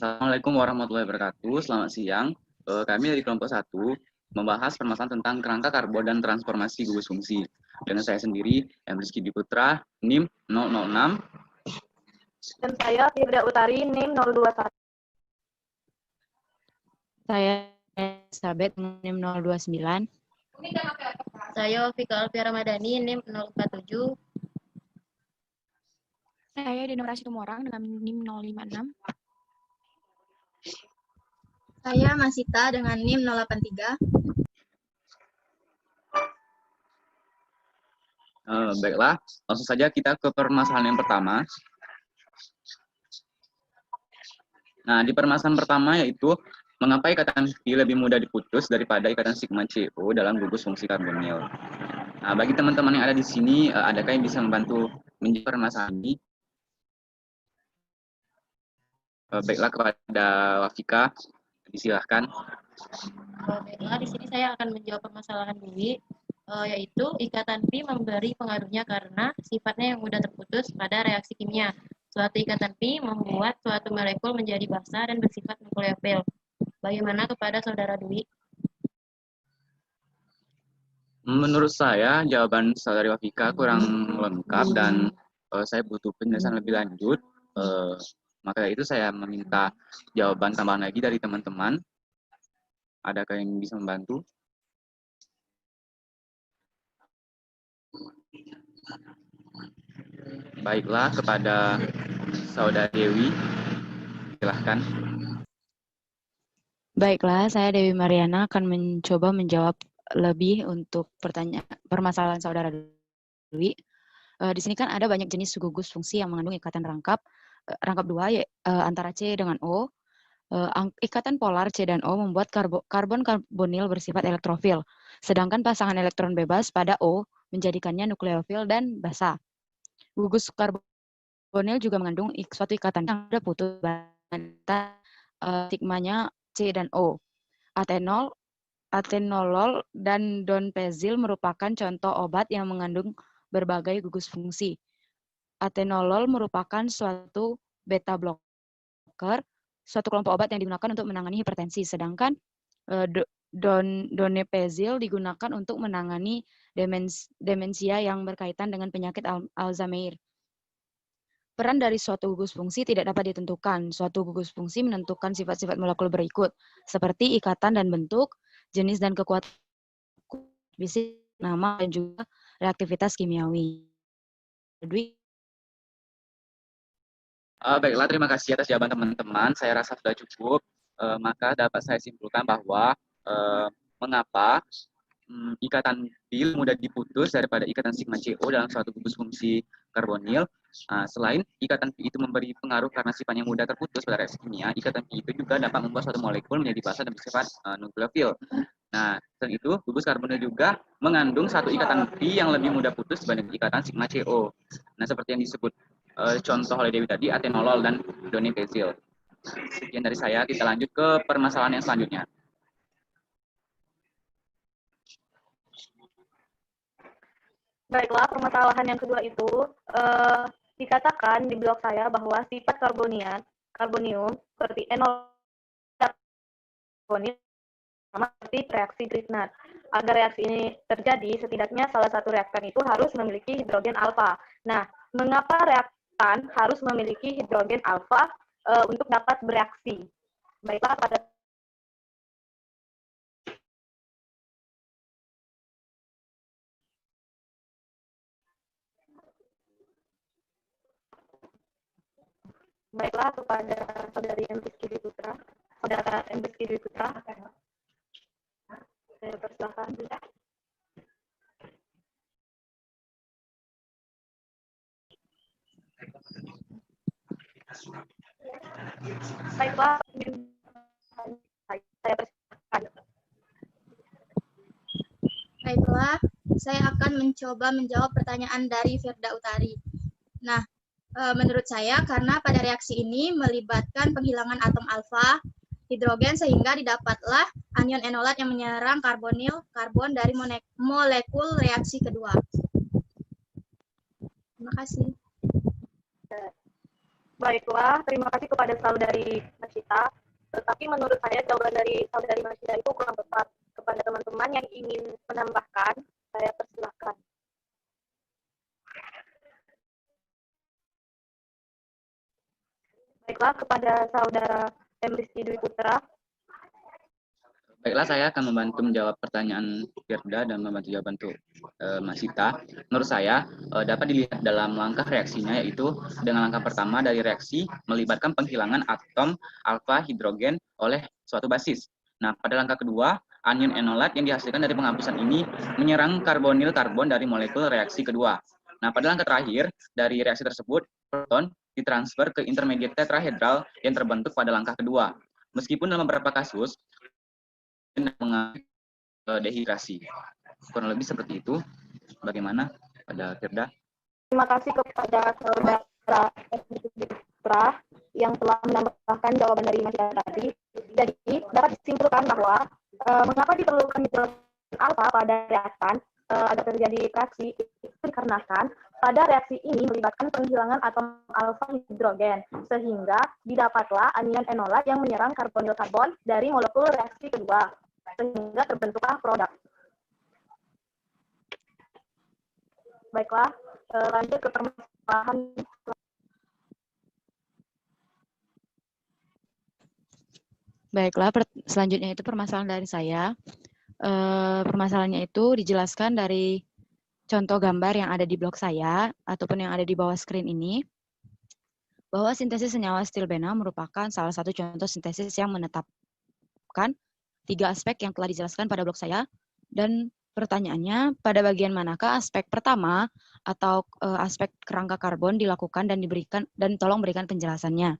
Assalamualaikum warahmatullahi wabarakatuh. Selamat siang. Kami dari kelompok 1 membahas permasalahan tentang kerangka karbon dan transformasi gugus fungsi. Dengan saya sendiri, M. Rizky Diputra, NIM 006. Dan saya Firda Utari, NIM 021. Saya Elizabeth, NIM 029. Saya Vika Alfia Ramadhani, NIM 047. Saya Denora Situmorang dengan NIM 056. Saya Masita dengan NIM 083. Baiklah, langsung saja kita ke permasalahan yang pertama. Nah, di permasalahan pertama yaitu mengapa ikatan pi lebih mudah diputus daripada ikatan sigma CO dalam gugus fungsi karbonil. Nah, bagi teman-teman yang ada di sini, adakah yang bisa membantu menjawab permasalahan ini? Baiklah, kepada Wafika, disilahkan. Baiklah, di sini saya akan menjawab permasalahan dulu, yaitu ikatan pi memberi pengaruhnya karena sifatnya yang mudah terputus pada reaksi kimia. Suatu ikatan pi membuat suatu molekul menjadi basa dan bersifat nukleofil. Bagaimana kepada Saudara Dwi? Menurut saya, jawaban saudari Wafika kurang lengkap dan saya butuh penjelasan lebih lanjut. Maka itu saya meminta jawaban tambahan lagi dari teman-teman. Adakah yang bisa membantu? Baiklah, kepada Saudari Dewi, silahkan. Baiklah, saya Dewi Mariana akan mencoba menjawab lebih untuk permasalahan Saudara Dewi. Di sini kan ada banyak jenis gugus fungsi yang mengandung ikatan rangkap dua antara C dengan O. Ikatan polar C dan O membuat karbon-karbonil bersifat elektrofil, sedangkan pasangan elektron bebas pada O menjadikannya nukleofil dan basa. Gugus karbonil juga mengandung suatu ikatan yang sudah putus sigmanya C dan O. Atenolol dan donpezil merupakan contoh obat yang mengandung berbagai gugus fungsi. Atenolol merupakan suatu beta blocker, suatu kelompok obat yang digunakan untuk menangani hipertensi, sedangkan donepezil digunakan untuk menangani demensia yang berkaitan dengan penyakit Alzheimer. Peran dari suatu gugus fungsi tidak dapat ditentukan. Suatu gugus fungsi menentukan sifat-sifat molekul berikut, seperti ikatan dan bentuk, jenis dan kekuatan fisik, nama, dan juga reaktivitas kimiawi. Baiklah, terima kasih atas jawaban teman-teman. Saya rasa sudah cukup. Maka dapat saya simpulkan bahwa mengapa ikatan pi mudah diputus daripada ikatan sigma CO dalam suatu gugus fungsi karbonil. Selain ikatan pi itu memberi pengaruh karena sifatnya mudah terputus pada reaksi kimia, ikatan pi itu juga dapat membuat suatu molekul menjadi basa dan bersifat nukleofil. Nah, selain itu, gugus karbonil juga mengandung satu ikatan pi yang lebih mudah putus dibanding ikatan sigma CO. Nah, seperti yang disebut contoh oleh Dewi tadi, atenolol dan donepezil. Sekian dari saya, kita lanjut ke permasalahan yang selanjutnya. Baiklah, permasalahan yang kedua itu dikatakan di blog saya bahwa sifat karbonium seperti enol karbonil sama seperti reaksi Grignard. Agar reaksi ini terjadi, setidaknya salah satu reaktan itu harus memiliki hidrogen alfa. Nah, mengapa reaktan harus memiliki hidrogen alfa untuk dapat bereaksi? Baiklah, pada Baiklah, kepada saudari M. Rizky Dwi Putra, saudara M. Rizky Dwi Putra, saya persilahkan. Baiklah, saya persilahkan. Baiklah, saya akan mencoba menjawab pertanyaan dari Firda Utari. Nah, menurut saya karena pada reaksi ini melibatkan penghilangan atom alfa hidrogen sehingga didapatlah anion enolat yang menyerang karbon dari molekul reaksi kedua. Terima kasih. Baiklah, terima kasih kepada saudari Masita. Tetapi menurut saya jawaban dari saudari Masita itu kurang tepat. Kepada teman-teman yang ingin menambahkan, saya persilahkan. Baiklah, kepada saudara Rizky Dwi Putra. Baiklah, saya akan membantu menjawab pertanyaan Firda dan membantu jawaban untuk Mas Sita. Menurut saya, dapat dilihat dalam langkah reaksinya, yaitu dengan langkah pertama dari reaksi melibatkan penghilangan atom alfa hidrogen oleh suatu basis. Nah, pada langkah kedua, anion enolat yang dihasilkan dari penghapusan ini menyerang karbonil karbon dari molekul reaksi kedua. Nah, pada langkah terakhir dari reaksi tersebut, proton ditransfer ke intermediate tetrahedral yang terbentuk pada langkah kedua. Meskipun dalam beberapa kasus, mengalami dehidrasi. Kurang lebih seperti itu. Bagaimana pada Firda? Terima kasih kepada saudara Putra yang telah menambahkan jawaban dari masyarakat tadi. Jadi dapat disimpulkan bahwa mengapa diperlukan hidrogen alfa pada reaktan agar terjadi reaksi itu dikarenakan pada reaksi ini melibatkan penghilangan atom alfa hidrogen sehingga didapatlah anion enolat yang menyerang karbonil karbon dari molekul reaksi kedua sehingga terbentuklah produk. Baiklah, lanjut ke permasalahan. Baiklah, selanjutnya itu permasalahan dari saya. Permasalahannya itu dijelaskan dari contoh gambar yang ada di blog saya ataupun yang ada di bawah screen ini, bahwa sintesis senyawa stilbena merupakan salah satu contoh sintesis yang menetapkan 3 aspek yang telah dijelaskan pada blog saya. Dan pertanyaannya, pada bagian manakah aspek pertama atau aspek kerangka karbon dilakukan dan tolong berikan penjelasannya.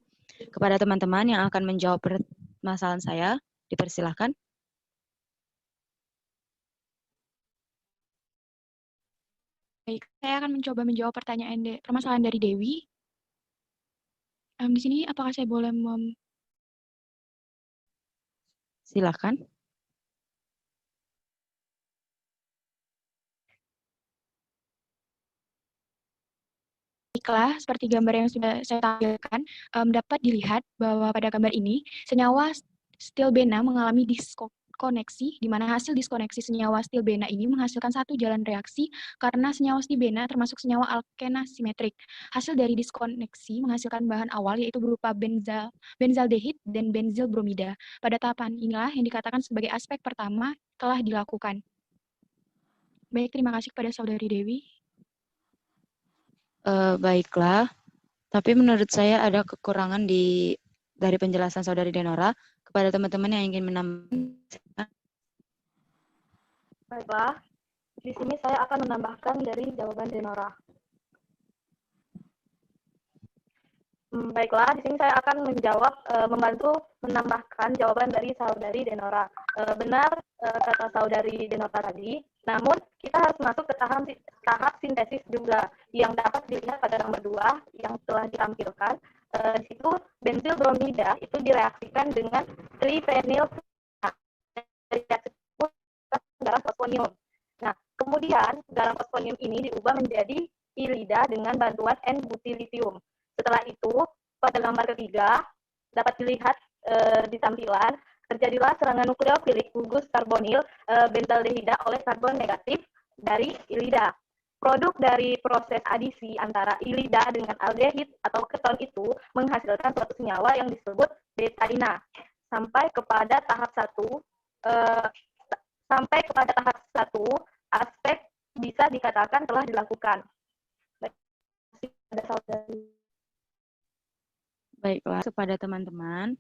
Kepada teman-teman yang akan menjawab permasalahan saya, dipersilahkan. Baik, saya akan mencoba menjawab permasalahan dari Dewi. Di sini apakah saya boleh Silakan. Baiklah, seperti gambar yang sudah saya tampilkan, dapat dilihat bahwa pada gambar ini senyawa stilbena mengalami diskoneksi, di mana hasil diskoneksi senyawa stilbena ini menghasilkan satu jalan reaksi karena senyawa stilbena termasuk senyawa alkena simetrik. Hasil dari diskoneksi menghasilkan bahan awal yaitu berupa benzaldehid dan benzil bromida. Pada tahapan inilah yang dikatakan sebagai aspek pertama telah dilakukan. Baik, terima kasih kepada saudari Dewi. Baiklah, tapi menurut saya ada kekurangan dari penjelasan saudari Denora. Kepada teman-teman yang ingin menambahkan. Baiklah, di sini saya akan menambahkan dari jawaban Denora. Baiklah, di sini saya akan membantu menambahkan jawaban dari saudari Denora. Benar kata saudari Denora tadi, namun kita harus masuk ke tahap sintesis juga yang dapat dilihat pada nomor 2 yang telah ditampilkan. Di situ benzil bromida itu direaksikan dengan trifenyl garam fosfonium. Nah, kemudian garam fosfonium ini diubah menjadi ilida dengan bantuan N-butilitium. Setelah itu, pada gambar ketiga dapat dilihat di tampilan terjadilah serangan nukleofilik gugus karbonil benzaldehida oleh karbon negatif dari ilida. Produk dari proses adisi antara ilida dengan aldehid atau keton itu menghasilkan suatu senyawa yang disebut betadina. Sampai kepada tahap 1, aspek bisa dikatakan telah dilakukan. Baiklah, kepada teman-teman.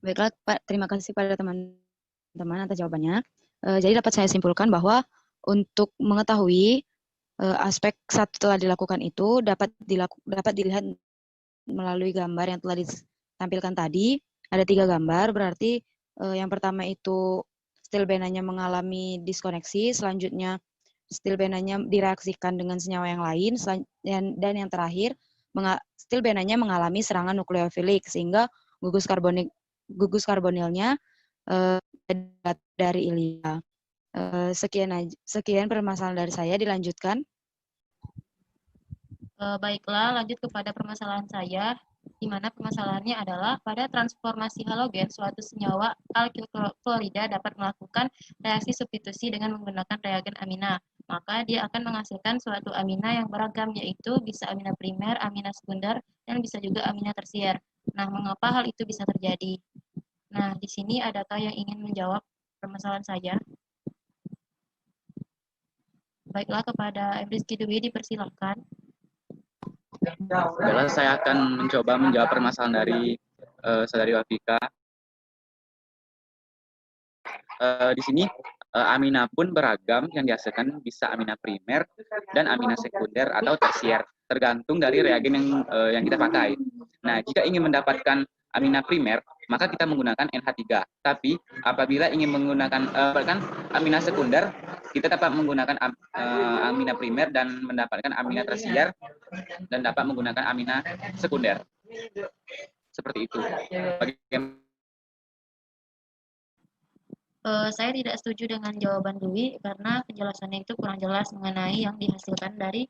Baiklah, terima kasih pada teman-teman atas jawabannya. Jadi dapat saya simpulkan bahwa untuk mengetahui aspek 1 telah dilakukan itu dapat dilihat melalui gambar yang telah ditampilkan tadi. Ada 3 gambar, berarti yang pertama itu stilbenanya mengalami diskoneksi, selanjutnya stilbenanya direaksikan dengan senyawa yang lain, dan yang terakhir stilbenanya mengalami serangan nukleofilik sehingga gugus karbonilnya dari ilida. Sekian permasalahan dari saya, dilanjutkan. Baiklah, lanjut kepada permasalahan saya. di mana permasalahannya adalah pada transformasi halogen, suatu senyawa alkil klorida dapat melakukan reaksi substitusi dengan menggunakan reagen amina. Maka dia akan menghasilkan suatu amina yang beragam, yaitu bisa amina primer, amina sekunder, dan bisa juga amina tersier. Nah, mengapa hal itu bisa terjadi? Nah, di sini adakah yang ingin menjawab permasalahan saya? Baiklah, kepada Rizky Dwi dipersilakan. Adalah saya akan mencoba menjawab permasalahan dari saudari Wafika. Di sini amina pun beragam, yang dihasilkan bisa amina primer dan amina sekunder atau tersier, tergantung dari reagen yang kita pakai. Nah, jika ingin mendapatkan amina primer, maka kita menggunakan NH3. Tapi apabila ingin menggunakan amina sekunder, kita dapat menggunakan amina primer dan mendapatkan amina tersier dan dapat menggunakan amina sekunder. Seperti itu. Bagaimana? Saya tidak setuju dengan jawaban Dwi karena penjelasannya itu kurang jelas mengenai yang dihasilkan dari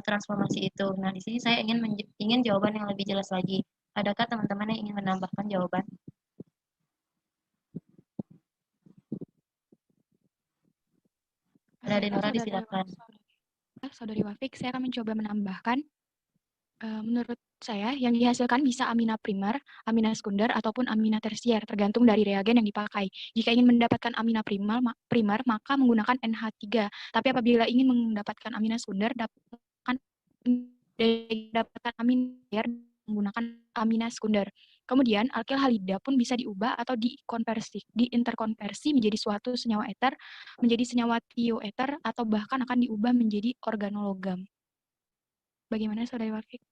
transformasi itu. Nah, di sini saya ingin jawaban yang lebih jelas lagi. Adakah teman-teman yang ingin menambahkan jawaban? Ada Denora, disilakan. Saudari Wafik, saya akan mencoba menambahkan. Menurut saya, yang dihasilkan bisa amina primer, amina sekunder, ataupun amina tersier, tergantung dari reagen yang dipakai. Jika ingin mendapatkan amina primer, maka menggunakan NH3. Tapi apabila ingin mendapatkan amina sekunder, dapatkan amina tersier menggunakan amina sekunder. Kemudian, alkil halida pun bisa diubah atau diinterkonversi menjadi suatu senyawa eter, menjadi senyawa tioeter, atau bahkan akan diubah menjadi organologam. Bagaimana, Saudari Wafik?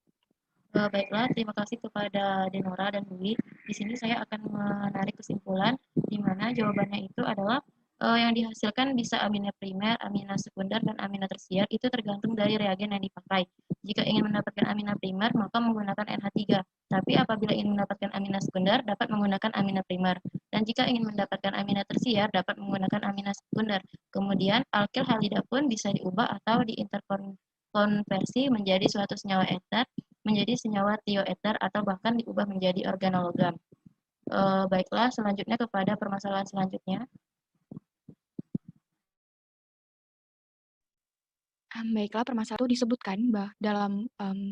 Baiklah, terima kasih kepada Denora dan Dwi. Di sini saya akan menarik kesimpulan di mana jawabannya itu adalah yang dihasilkan bisa amina primer, amina sekunder, dan amina tersier itu tergantung dari reagen yang dipakai. Jika ingin mendapatkan amina primer, maka menggunakan NH3. Tapi apabila ingin mendapatkan amina sekunder, dapat menggunakan amina primer. Dan jika ingin mendapatkan amina tersier, dapat menggunakan amina sekunder. Kemudian, alkil halida pun bisa diubah atau diinterkonversi menjadi suatu senyawa eter, menjadi senyawa tioeter, atau bahkan diubah menjadi organologam. Baiklah, selanjutnya kepada permasalahan selanjutnya. Baiklah, permasalahan itu disebutkan dalam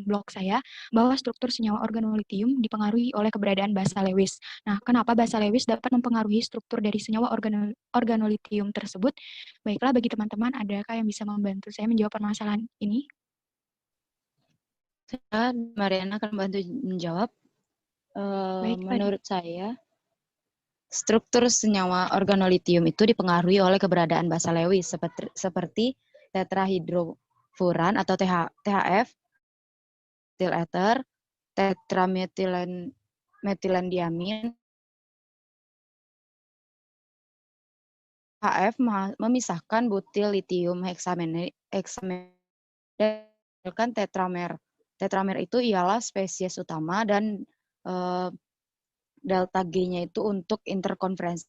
blog saya bahwa struktur senyawa organolitium dipengaruhi oleh keberadaan basa Lewis. Nah, kenapa basa Lewis dapat mempengaruhi struktur dari senyawa organolitium tersebut? Baiklah, bagi teman-teman, adakah yang bisa membantu saya menjawab permasalahan ini? Saya, Mariana, akan bantu menjawab. Menurut saya, struktur senyawa organolitium itu dipengaruhi oleh keberadaan basa Lewis seperti tetrahidrofuran atau THF, metil ether, tetrametilendiamin. HF memisahkan butil litium heksamen dan tetramer. Tetramer itu ialah spesies utama dan delta G-nya itu untuk interkonferensi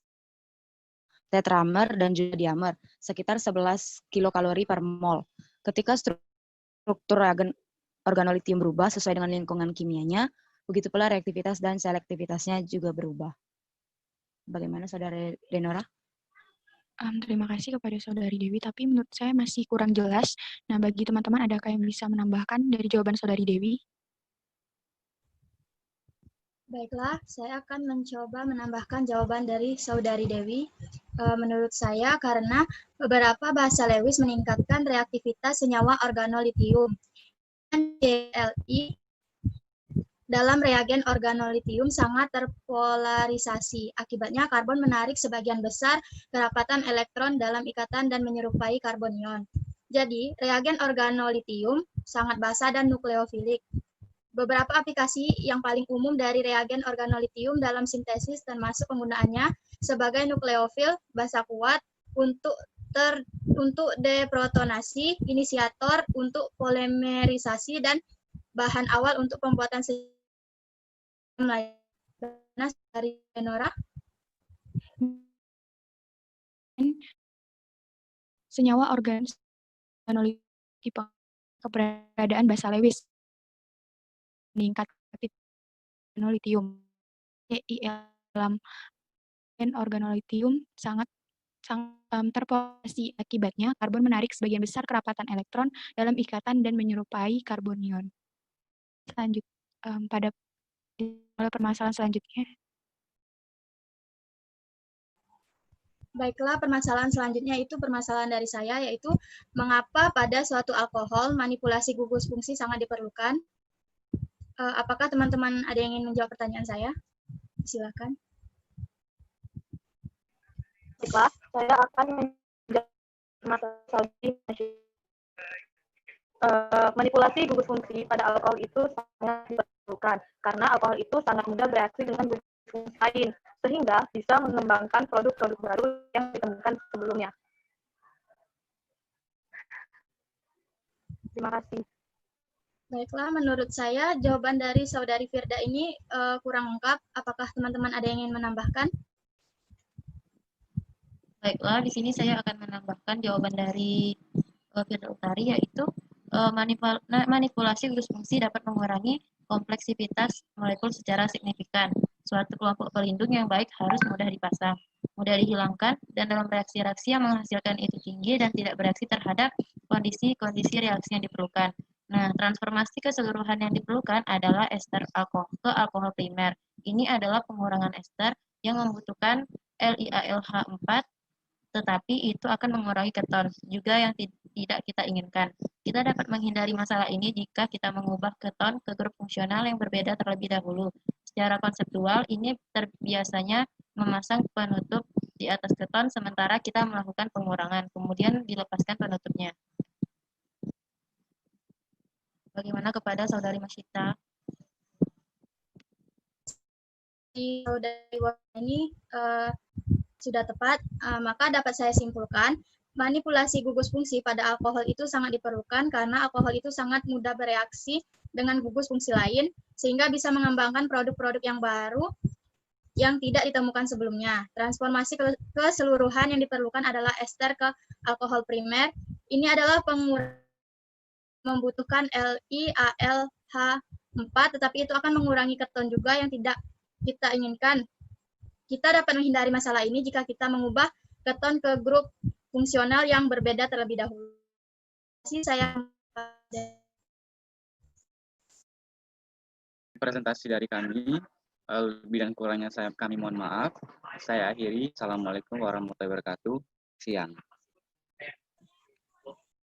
tetramer dan juga diamer, sekitar 11 kilokalori per mol. Ketika struktur organolitium berubah sesuai dengan lingkungan kimianya, begitu pula reaktivitas dan selektivitasnya juga berubah. Bagaimana Saudara Denora? Terima kasih kepada Saudari Dewi, tapi menurut saya masih kurang jelas. Nah, bagi teman-teman, adakah yang bisa menambahkan dari jawaban Saudari Dewi? Baiklah, saya akan mencoba menambahkan jawaban dari Saudari Dewi. Menurut saya, karena beberapa bahasa Lewis meningkatkan reaktivitas senyawa organolitium. GLI dalam reagen organolitium sangat terpolarisasi. Akibatnya, karbon menarik sebagian besar kerapatan elektron dalam ikatan dan menyerupai karbonion. Jadi, reagen organolitium sangat basa dan nukleofilik. Beberapa aplikasi yang paling umum dari reagen organolitium dalam sintesis termasuk penggunaannya sebagai nukleofil basa kuat untuk deprotonasi, inisiator untuk polimerisasi, dan bahan awal untuk pembuatan dari Denora. Senyawa organolitium keberadaan basa Lewis meningkat organolitium. Dalam organolitium sangat terpolasi, akibatnya karbon menarik sebagian besar kerapatan elektron dalam ikatan dan menyerupai karbonion. Pada permasalahan selanjutnya. Baiklah, permasalahan selanjutnya itu permasalahan dari saya, yaitu mengapa pada suatu alkohol manipulasi gugus fungsi sangat diperlukan. Apakah teman-teman ada yang ingin menjawab pertanyaan saya? Silakan. Baiklah, saya akan menjawab masalah manipulasi gugus fungsi pada alkohol itu sangat diperlukan karena alkohol itu sangat mudah bereaksi dengan gugus fungsi lain sehingga bisa mengembangkan produk-produk baru yang ditemukan sebelumnya. Terima kasih. Baiklah, menurut saya jawaban dari saudari Firda ini kurang lengkap. Apakah teman-teman ada yang ingin menambahkan? Baiklah, di sini saya akan menambahkan jawaban dari Firda Utari, yaitu manipulasi gugus fungsi dapat mengurangi kompleksitas molekul secara signifikan. Suatu kelompok pelindung yang baik harus mudah dipasang, mudah dihilangkan, dan dalam reaksi-reaksi yang menghasilkan itu tinggi dan tidak bereaksi terhadap kondisi-kondisi reaksi yang diperlukan. Nah, transformasi keseluruhan yang diperlukan adalah ester alkohol ke alkohol primer. Ini adalah pengurangan ester yang membutuhkan LiAlH4, tetapi itu akan mengurangi keton, juga yang tidak kita inginkan. Kita dapat menghindari masalah ini jika kita mengubah keton ke grup fungsional yang berbeda terlebih dahulu. Secara konseptual, ini biasanya memasang penutup di atas keton, sementara kita melakukan pengurangan, kemudian dilepaskan penutupnya. Bagaimana kepada Saudari Masyita? Di saudari ini sudah tepat, maka dapat saya simpulkan manipulasi gugus fungsi pada alkohol itu sangat diperlukan karena alkohol itu sangat mudah bereaksi dengan gugus fungsi lain sehingga bisa mengembangkan produk-produk yang baru yang tidak ditemukan sebelumnya. Transformasi keseluruhan yang diperlukan adalah ester ke alkohol primer. Ini adalah membutuhkan LiAlH4, tetapi itu akan mengurangi keton juga yang tidak kita inginkan. Kita dapat menghindari masalah ini jika kita mengubah keton ke grup fungsional yang berbeda terlebih dahulu. Presentasi dari kami, lebih dan kurangnya kami mohon maaf. Saya akhiri. Assalamualaikum warahmatullahi wabarakatuh. Siang.